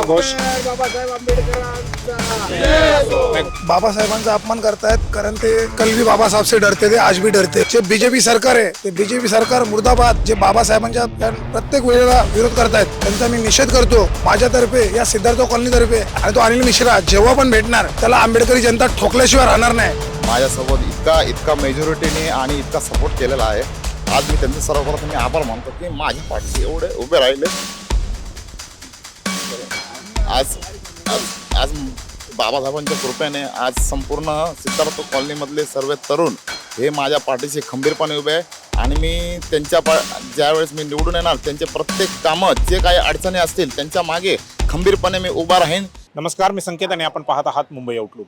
घोष बाबासाहेब आंबेडकरांचा बाबासाहेबांचा अपमान करतायत कारण ते कल भी बाबासाहेब से डरते थे आज भी डरते। जे बीजेपी सरकार आहे ते बीजेपी सरकार मुर्दाबाद जे बाबासाहेबांच्या प्रत्येक वेळेला विरोध करतायत त्यांचा मी निषेध करतो माझ्यातर्फे या सिद्धार्थ कॉलनी तर्फे। आणि तो अनिल मिश्रा जेव्हा पण भेटणार त्याला आंबेडकरी जनता ठोकल्याशिवाय राहणार नाही। माझ्यासोबत इतका मेजॉरिटीने आणि इतका सपोर्ट केलेला आहे। आज मी त्यांचे सर्वप्रथम आभार मानतो की माझ्या पाठीशी एवढे उभे राहिले। आज बाबासाहेबांच्या कृपेने आज संपूर्ण सिद्धार्थ कॉलनीमधले सर्व तरुण हे माझ्या पाठीशी खंबीरपणे उभे आहे आणि मी त्यांच्या ज्यावेळेस मी निवडून येणार त्यांचे प्रत्येक कामं जे काही अडचणी असतील त्यांच्या मागे खंबीरपणे मी उभा राहीन। नमस्कार, मी संकेत आणि आपण पाहत आहात मुंबई आउटलुक।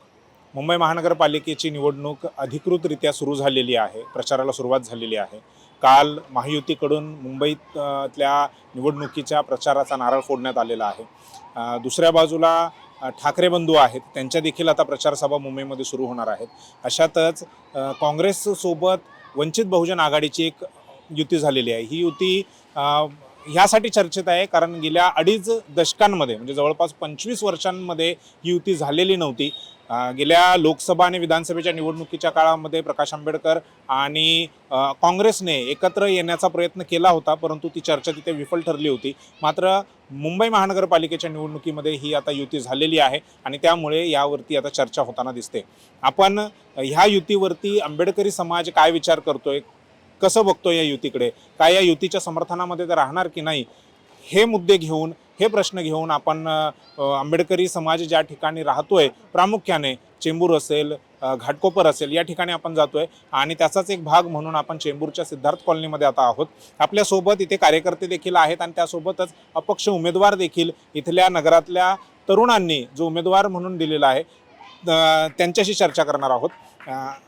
मुंबई महानगरपालिकेची निवडणूक अधिकृतरित्या सुरू झालेली आहे, प्रचाराला सुरुवात झालेली आहे। काल महायुतीकडून मुंबईतल्या निवडणुकीच्या प्रचाराचा नारळ फोडण्यात आलेला आहे। दुसऱ्या बाजूला ठाकरे बंधू आहेत, त्यांच्या देखील आता प्रचारसभा मुंबईमध्ये सुरू होणार आहेत। अशातच काँग्रेससोबत वंचित बहुजन आघाडीची एक युती झालेली आहे। ही युती ह्यासाठी चर्चेत आहे कारण गेल्या 2.5 दशकांमध्ये म्हणजे जवळपास 25 वर्षांमध्ये ही युती झालेली नव्हती। गेल्या लोकसभा आणि विधानसभेच्या निवडणुकीच्या काळामध्ये प्रकाश आंबेडकर आणि काँग्रेसने एकत्र येण्याचा प्रयत्न केला होता, परंतु ती चर्चा तिथे विफल ठरली होती। मात्र मुंबई महानगरपालिकेच्या निवडणुकीमध्ये ही आता युती झालेली आहे आणि त्यामुळे यावरती आता चर्चा होताना दिसते। आपण ह्या युतीवरती आंबेडकरी समाज काय विचार करतोय, कसं बघतोय या युतीकडे, काय या युतीच्या समर्थनामध्ये ते राहणार की नाही, हे मुद्दे घेऊन हे प्रश्न घेऊन आपण आंबेडकरी समाज ज्या ठिकाणी राहतोय प्रामुख्याने चेंबूर असेल, घाटकोपर असेल, या ठिकाणी आपण जातोय आणि त्याचाच एक भाग म्हणून आपण चेंबूरच्या सिद्धार्थ कॉलनीमध्ये आता आहोत। आपल्यासोबत इथे कार्यकर्ते देखील आहेत आणि त्यासोबतच अपक्ष उमेदवार देखील इथल्या नगरातल्या तरुणांनी जो उमेदवार म्हणून दिलेला आहे त्यांच्याशी चर्चा करणार आहोत।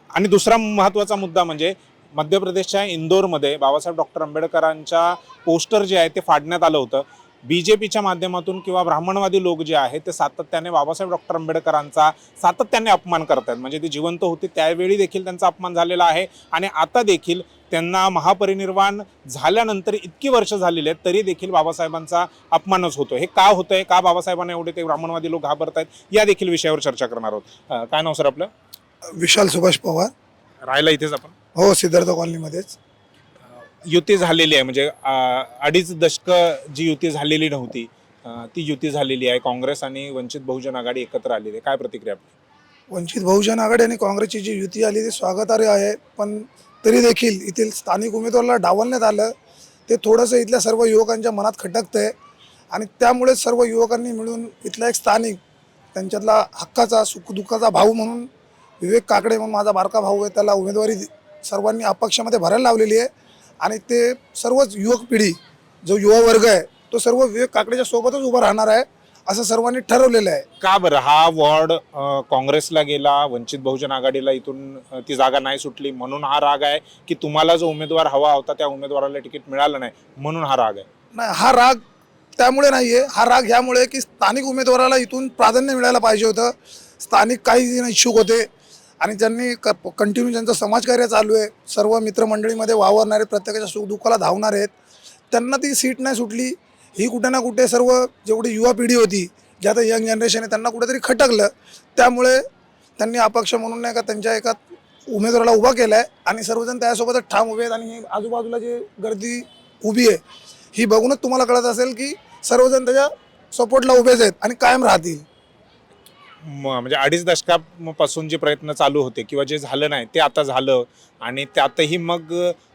आणि दुसरा महत्त्वाचा मुद्दा म्हणजे मध्य प्रदेशच्या इंदोरमध्ये बाबासाहेब डॉक्टर आंबेडकरांच्या पोस्टर जे आहे ते फाडण्यात आलं होतं। बीजेपीच्या माध्यमातून किंवा ब्राह्मणवादी लोक जे आहेत ते सातत्याने बाबासाहेब डॉक्टर आंबेडकरांचा सातत्याने अपमान करतात। म्हणजे ते जिवंत होते त्यावेळी देखील त्यांचा अपमान झालेला आहे आणि आता देखील त्यांना महापरिनिर्वाण झाल्यानंतर इतकी वर्ष झालेली आहेत तरी देखील बाबासाहेबांचा अपमानच होतो। हे का होतंय, का बाबासाहेबांना एवढे ते ब्राह्मणवादी लोक घाबरत आहेत, या देखील विषयावर चर्चा करणार आहोत। काय नाव सर आपलं? विशाल सुभाष पवार। राहायला इथेच आपण? हो, सिद्धार्थ कॉलनीमध्येच। युती झालेली आहे म्हणजे 2.5 दशक जी युती झालेली नव्हती ती युती झालेली आहे। काँग्रेस आणि वंचित बहुजन आघाडी एकत्र आलेली आहे, काय प्रतिक्रिया आपली? वंचित बहुजन आघाडी आणि काँग्रेसची जी युती आली ती स्वागतार्ह आहे, पण तरी देखील येथील स्थानिक उमेदवाराला डावलण्यात आलं ते थोडंसं इथल्या सर्व युवकांच्या मनात खटकतंय आणि त्यामुळे सर्व युवकांनी मिळून इथला एक स्थानिक त्यांच्यातला हक्काचा सुखदुःखाचा भाऊ म्हणून विवेक काकडे म्हणून माझा बारका भाऊ आहे, त्याला उमेदवारी सर्वांनी अपक्षामध्ये भरायला लावलेली आहे आणि ते सर्वच युवक पिढी जो युवा वर्ग आहे तो सर्व विवेक काकडेच्या सोबतच उभा राहणार आहे असं सर्वांनी ठरवलेलं आहे। का बरं हा वॉर्ड काँग्रेसला गेला, वंचित बहुजन आघाडीला इथून ती जागा नाही सुटली म्हणून हा राग आहे की तुम्हाला जो उमेदवार हवा होता त्या उमेदवाराला तिकीट मिळालं नाही म्हणून हा राग आहे? नाही, हा राग त्यामुळे नाही आहे, हा राग ह्यामुळे की स्थानिक उमेदवाराला इथून प्राधान्य मिळायला पाहिजे होतं। स्थानिक काही जण इच्छुक होते आणि त्यांनी कंटिन्यू ज्यांचं समाजकार्य चालू आहे, सर्व मित्रमंडळीमध्ये वावरणारे, प्रत्येकाच्या सुखदुःखाला धावणार आहेत, त्यांना ती सीट नाही सुटली। ही कुठे ना कुठे सर्व जेवढी युवा पिढी होती जे आता यंग जनरेशन आहे त्यांना कुठेतरी खटकलं, त्यामुळे त्यांनी अपक्ष म्हणून नाही का त्यांच्या एका उमेदवाराला उभा केला आहे आणि सर्वजण त्यासोबतच ठाम उभे आहेत। आणि आजूबाजूला जे गर्दी उभी आहे ही बघूनच तुम्हाला कळत असेल की सर्वजण त्याच्या सपोर्टला उभेच आहेत आणि कायम राहतील। म्हणजे 2.5 दशकापासून जे प्रयत्न चालू होते किंवा जे झालं नाही ते आता झालं आणि त्यातही मग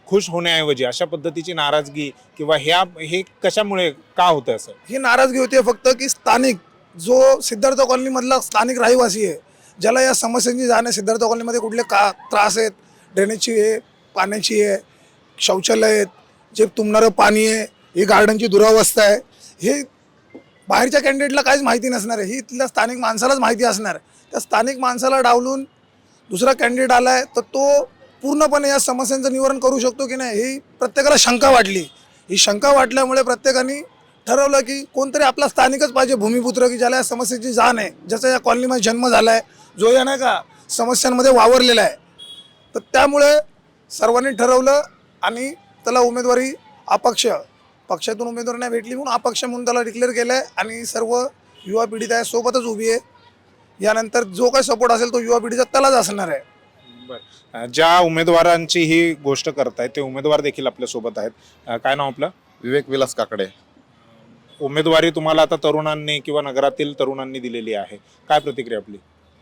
खुश होण्याऐवजी अशा पद्धतीची नाराजगी किंवा हे कशामुळे का होतं असं? ही नाराजगी होती फक्त की स्थानिक जो सिद्धार्थ कॉलनीमधला स्थानिक रहिवासी आहे ज्याला या समस्यांची जाण आहे, सिद्धार्थ कॉलनीमध्ये कुठले का त्रास आहेत, ड्रेनेजची आहे, पाण्याची आहे, शौचालय आहेत, जे तुंबणारं पाणी आहे, ही गार्डनची दुरावस्था आहे, हे बाहेरच्या कॅन्डिडेटला काहीच माहिती नसणार आहे, ही इथल्या स्थानिक माणसालाच माहिती असणार आहे। त्या स्थानिक माणसाला डावलून दुसरा कॅन्डिडेट आला आहे तर तो पूर्णपणे या समस्यांचं निवारण करू शकतो की नाही ही प्रत्येकाला शंका वाटली। ही शंका वाटल्यामुळे प्रत्येकाने ठरवलं की कोणतरी आपला स्थानिकच पाहिजे, भूमिपुत्र की ज्याला या समस्येची जाण आहे, ज्याचा या कॉलनीमध्ये जन्म झाला आहे, जो या नाही का समस्यांमध्ये वावरलेला आहे। तर त्यामुळे सर्वांनी ठरवलं आणि त्याला उमेदवारी पक्षातून उमेदवार नाही भेटली म्हणून अपक्ष म्हणून त्याला डिक्लेअर केलं आहे आणि सर्व युवा पिढी त्यासोबतच उभी आहे. यानंतर जो काही सपोर्ट असेल तो युवा पिढीचा त्यालाच असणार आहे. ज्या उमेदवारांची ही गोष्ट करतायत ते उमेदवार देखील आपल्या सोबत आहेत. काय नाव आपलं? विवेक विलास काकडे. उमेदवारी तुम्हाला आता तरुणांनी किंवा नगरातील तरुणांनी दिलेली आहे, काय प्रतिक्रिया आपली?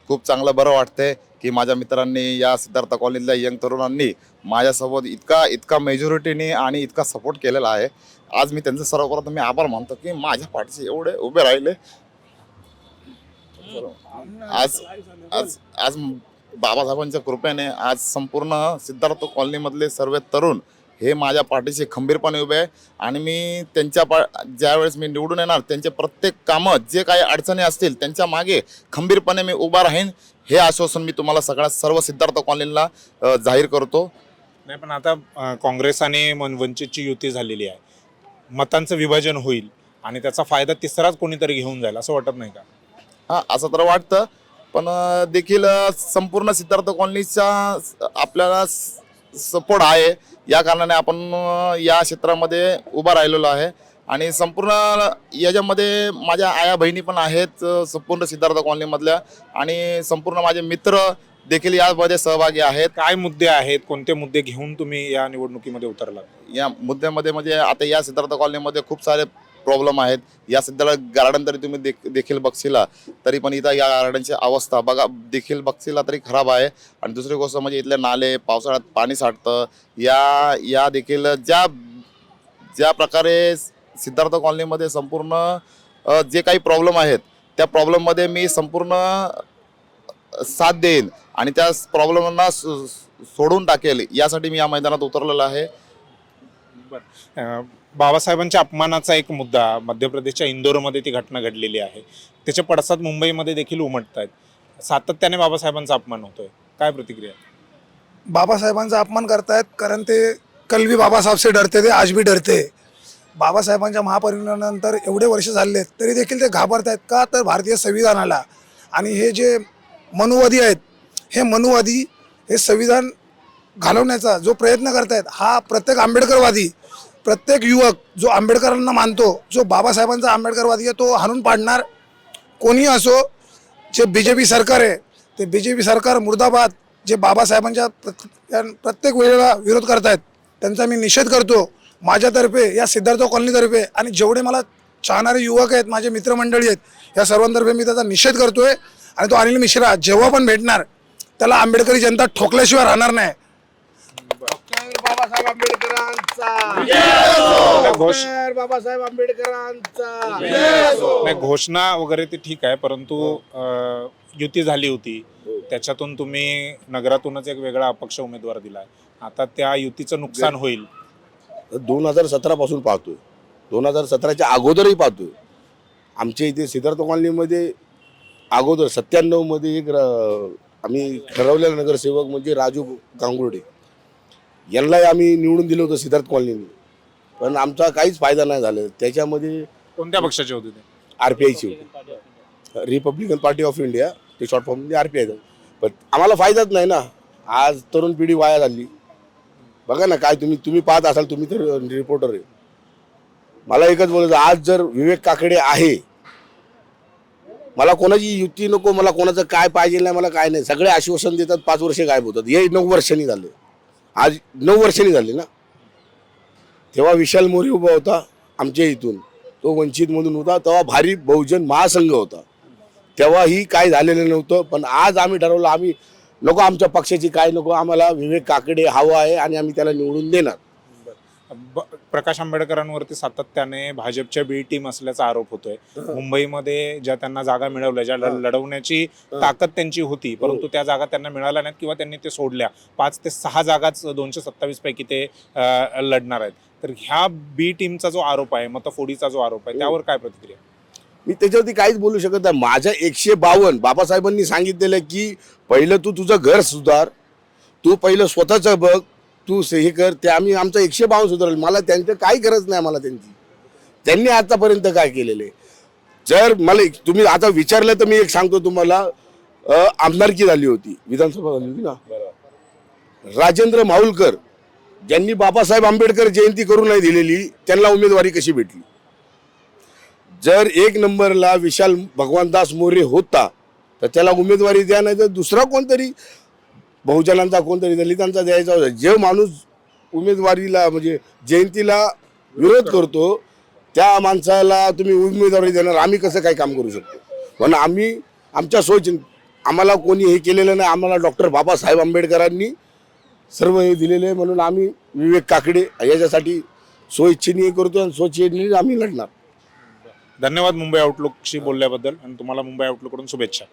खूप चांगलं बरं वाटतंय की माझ्या मित्रांनी या सिद्धार्थ कॉलनीतल्या यंग तरुणांनी माझ्यासोबत इतका मेजॉरिटीने आणि इतका सपोर्ट केलेला आहे. आज मी त्यांचं सर्वप्रथम मी आभार मानतो की माझ्या पाठीशी एवढे उभे राहिले. आज आज आज बाबासाहेबांच्या कृपेने आज संपूर्ण सिद्धार्थ कॉलनीमधले सर्व तरुण हे माझ्या पाठीशी खंबीरपणे उभे आहे आणि मी ज्यावेळेस मी निवडून येणार त्यांचे प्रत्येक कामं जे काही अडचणी असतील त्यांच्या मागे खंबीरपणे मी उभा राहीन हे आश्वासन मी तुम्हाला सर्व सिद्धार्थ कॉलनीला जाहीर करतो. नाही, पण आता काँग्रेस आणि वंचितची युती झालेली आहे, मतांचं विभाजन होईल आणि त्याचा फायदा तिसराच कोणीतरी घेऊन जाईल असं वाटत नाही का? हां, असं तर वाटतं, पण देखील संपूर्ण सिद्धार्थ कॉलनीचा आपल्याला सपोर्ट आहे. या कारणाने आपण या क्षेत्रामध्ये उभा राहिलेलो आहे आणि संपूर्ण याच्यामध्ये माझ्या आया बहिणी पण आहेत संपूर्ण सिद्धार्थ कॉलनीमधल्या आणि संपूर्ण माझे मित्र देखील यामध्ये सहभागी आहेत. काय मुद्दे आहेत, कोणते मुद्दे घेऊन तुम्ही या निवडणुकीमध्ये उतरला? या मुद्द्यामध्ये म्हणजे आता या सिद्धार्थ कॉलनीमध्ये खूप सारे प्रॉब्लेम आहेत. या सिद्धार्थ गार्डन तरी तुम्ही देखील बघशिला तरी पण इथं या गार्डनची अवस्था देखील बघशिला तरी खराब आहे. आणि दुसरी गोष्ट म्हणजे इथले नाले पावसाळ्यात पाणी साठतं. या देखील ज्या प्रकारे सिद्धार्थ कॉलनीमध्ये संपूर्ण जे काही प्रॉब्लेम आहेत त्या प्रॉब्लेममध्ये मी संपूर्ण साथ देईन आणि त्या प्रॉब्लेमांना सोडून टाकेल यासाठी मी या मैदानात उतरलेलो आहे. बाबासाहेबांच्या अपमानाचा एक मुद्दा मध्य प्रदेशच्या इंदोरमध्ये ती घटना घडलेली आहे, त्याचे पडसाद मुंबईमध्ये देखील उमटत आहेत. सातत्याने बाबासाहेबांचा अपमान होतोय, काय प्रतिक्रिया? बाबासाहेबांचा अपमान करतायत कारण ते कल भी बाबासाहेब से डरते थे, आज भी डरते. बाबासाहेबांच्या महापरिनिर्वाणानंतर एवढे वर्ष झाले तरी देखील ते घाबरत आहेत का? तर भारतीय संविधानाला. आणि हे जे मनुवादी आहेत हे मनुवादी हे संविधान घालवण्याचा जो प्रयत्न करतायत हा प्रत्येक आंबेडकरवादी, प्रत्येक युवक जो आंबेडकरांना मानतो, जो बाबासाहेबांचा आंबेडकरवादी आहे तो हाणून पाडणार. कोणी असो, जे BJP सरकार आहे ते BJP सरकार मुर्दाबाद. जे बाबासाहेबांच्या प्रत्येक वेळेला विरोध करतायत त्यांचा मी निषेध करतो माझ्यातर्फे, या सिद्धार्थ कॉलनीतर्फे आणि जेवढे मला चाहणारे युवक आहेत, माझे मित्रमंडळी आहेत, या सर्वांतर्फे मी त्याचा निषेध करतोय. आणि तो अनिल मिश्रा जेव्हा पण भेटणार त्याला आंबेडकरी जनता ठोकल्याशिवाय राहणार नाही. बाबासाहेब आंबेडकरांचा बाबासाहेब आंबेडकरांचा नाही, घोषणा वगैरे ते ठीक आहे, परंतु युती झाली होती त्याच्यातून तुम्ही नगरातूनच एक वेगळा अपक्ष उमेदवार दिलाय. आता त्या युतीचं नुकसान होईल. 2017 पासून पाहतोय, 2017च्या अगोदरही पाहतोय. आमच्या इथे सिद्धार्थ कॉलनीमध्ये अगोदर 97 मध्ये एक आम्ही ठरवलेला नगरसेवक म्हणजे राजू गांगुर्डे यांनाही आम्ही निवडून दिलं होतं सिद्धार्थ कॉलनीने, पण आमचा काहीच फायदा नाही झाला. त्याच्यामध्ये कोणत्या पक्षाचे होते ते? RPIची होती, रिपब्लिकन पार्टी ऑफ इंडिया, ते शॉर्ट फॉर्ममध्ये RPI. पण आम्हाला फायदाच नाही ना. आज तरुण पिढी वाया झाली. बघा ना काय तुम्ही पाहत असाल, तुम्ही तर रिपोर्टर आहे. मला एकच बोलायचं, आज जर विवेक काकडे आहे, मला कोणाची युती नको, मला कोणाचं काय पाहिजे नाही, मला काय नाही. सगळे आश्वासन देतात, 5 वर्ष गायब होतात. हे 9 वर्षांनी झाले. आज 9 वर्षांनी झाले ना. तेव्हा विशाल मोरे उभा होता आमच्या इथून, तो वंचितमधून होता. तेव्हा भारी बहुजन महासंघ होता, तेव्हाही काय झालेलं नव्हतं. पण आज आम्ही ठरवलं, आम्ही नको, आमच्या पक्षाची काय नको, आम्हाला विवेक काकडे हवा आहे आणि आम्ही त्याला निवडून देणार. प्रकाश आंबेडकरांवरती सातत्याने भाजपच्या बी टीम असल्याचा आरोप होतोय. मुंबईमध्ये ज्या त्यांना जागा मिळवल्या, ज्या लढवण्याची ताकद त्यांची होती, परंतु त्या जागा त्यांना मिळाल्या नाहीत किंवा त्यांनी ते सोडल्या. 5 ते 6 जागाच 227 पैकी ते लढणार आहेत. तर ह्या बी टीमचा जो आरोप आहे, मतफोडीचा जो आरोप आहे, त्यावर काय प्रतिक्रिया? मी त्याच्यावरती काहीच बोलू शकत नाही. माझ्या 152 बाबासाहेबांनी सांगितलेलं की पहिलं तू तुझं घर सुधार, तू पहिलं स्वतःचं बघ, तू हे कर. ते आम्ही आमचं 152 सुधारलं. मला त्यांचं काही गरज नाही. मला त्यांनी आतापर्यंत काय केलेले. जर मला तुम्ही आता विचारलं तर मी एक सांगतो तुम्हाला, आमदारकी झाली होती, विधानसभा झाली होती ना, राजेंद्र माहुलकर ज्यांनी बाबासाहेब आंबेडकर जयंती करू नाही दिलेली, त्यांना उमेदवारी कशी भेटली? जर एक नंबरला विशाल भगवानदास मोरे होता तर त्याला उमेदवारी द्या, नाही तर दुसरा कोणतरी बहुजनांचा कोणतरी दलितांचा द्यायचा होता. जे माणूस उमेदवारीला म्हणजे जयंतीला विरोध करतो त्या माणसाला तुम्ही उमेदवारी देणार, आम्ही कसं काय काम करू शकतो. पण आम्ही आमच्या सोयीची, आम्हाला कोणी हे केलेलं नाही. आम्हाला डॉक्टर बाबासाहेब आंबेडकरांनी सर्व हे दिलेले आहे, म्हणून आम्ही विवेक काकडे याच्यासाठी स्वइच्छेने करतो आणि स्वइच्छेने आम्ही लढणार. धन्यवाद मुंबई आउटलुकशी बोलल्याबद्दल आणि तुम्हाला मुंबई आउटलुककडून शुभेच्छा.